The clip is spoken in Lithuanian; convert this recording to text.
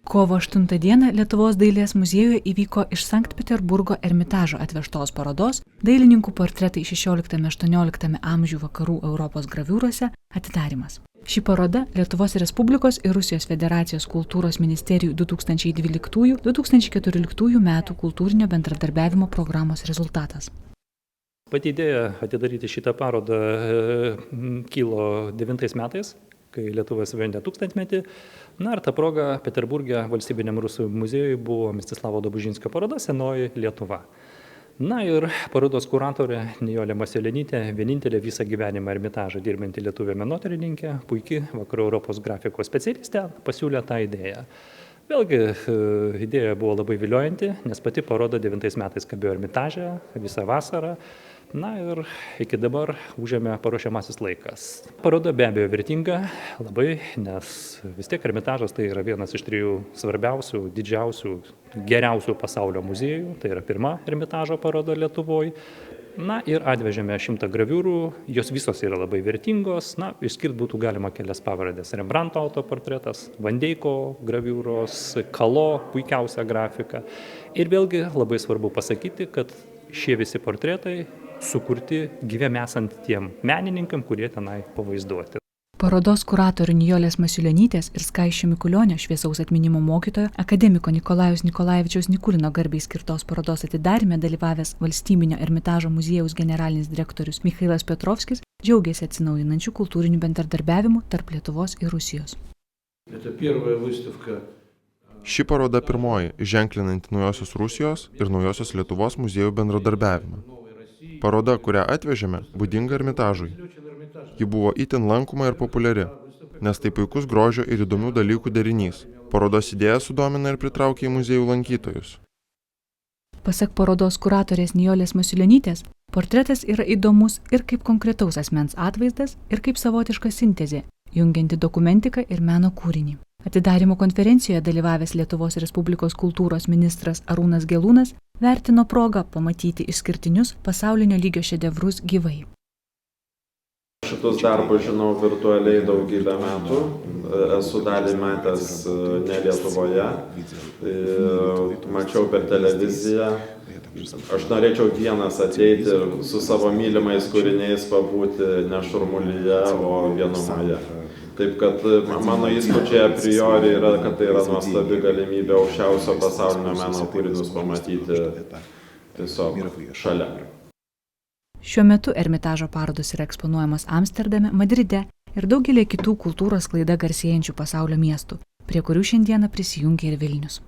Kovo 8 dieną Lietuvos dailės muziejuje įvyko iš Sankt Peterburgo Ermitažo atvežtos parodos dailininkų portretai 16–18 amžių vakarų Europos graviūrose atidarymas. Ši paroda Lietuvos Respublikos ir Rusijos Federacijos kultūros ministerijų 2012–2014 metų kultūrinio bendradarbiavimo programos rezultatas. Pati idėja atidaryti šitą parodą kilo 9 metais, kai Lietuva šventė 1000-metį. Na ir ta proga Peterburge valstybiniam Rusų muziejui buvo Mstislavo Dobužinskio paroda Senoji Lietuva. Na ir parodos kuratorė Nijolė Masiulionytė, vienintelė visą gyvenimą Ermitažą dirbanti lietuvė menotyrininkė, puiki vakarų Europos grafikos specialistė, pasiūlė tą idėją. Vėlgi, idėja buvo labai viliojanti, nes pati paroda 9 metais kabėjo Ermitaže visą vasarą. Na ir iki dabar užėmė paruošiamasis laikas. Paroda be abejo vertinga labai, nes vis tiek Ermitažas tai yra vienas iš 3 svarbiausių, didžiausių, geriausių pasaulio muziejų. Tai yra pirma Ermitažo paroda Lietuvoje. Na ir atvežėme 100 graviūrų, jos visos yra labai vertingos. Na, išskirt būtų galima kelias pavardės. Rembranto autoportretas, Van Dyko graviūros, Kalo puikiausia grafika. Ir vėlgi labai svarbu pasakyti, kad šie visi portretai sukurti gyviem esant tiem menininkam, kurie tenai pavaizduoti. Parodos kuratorių Nijolės Masiulionytės ir Skaisčio Mikulionio šviesaus atminimo mokytojo akademiko Nikolajaus Nikolajevičiaus Nikulino garbei skirtos parodos atidaryme dalyvavęs Valstybinio Ermitažo muziejaus generalinis direktorius Michailas Petrovskis džiaugėsi atsinaujinančiu kultūriniu bendradarbiavimu tarp Lietuvos ir Rusijos. Ši paroda pirmoji, ženklinanti naujosios Rusijos ir naujosios Lietuvos muziejų bendradarbiavimą. Paroda, kurią atvežėme, būdinga Ermitažui. Ji buvo itin lankoma ir populiari, nes tai puikus grožio ir įdomių dalykų derinys. Parodos idėja sudomina ir pritraukia į muziejų lankytojus. Pasak parodos kuratorės Nijolės Masiulionytės, portretas yra įdomus ir kaip konkretaus asmens atvaizdas, ir kaip savotiška sintezė, jungianti dokumentiką ir meno kūrinį. Atidarymo konferencijoje dalyvavęs Lietuvos Respublikos kultūros ministras Arūnas Gelūnas vertino progą pamatyti išskirtinius pasaulinio lygio šedevrus gyvai. Šitus darbus žinau virtualiai daugybę metų, esu dalį matęs ne Lietuvoje, mačiau per televiziją. Aš norėčiau vienas ateiti su savo mylimais kūriniais pabūti ne šurmulyje, o vienumoje. Taip kad mano įspūdžiai a priori yra, kad tai yra nuostabi galimybė aukščiausio pasaulinio meno kūrinius pamatyti tiesiog šalia. Šiuo metu Ermitažo parodos yra eksponuojamos Amsterdame, Madride ir daugelį kitų kultūros sklaida garsėjančių pasaulio miestų, prie kurių šiandieną prisijungė ir Vilnius.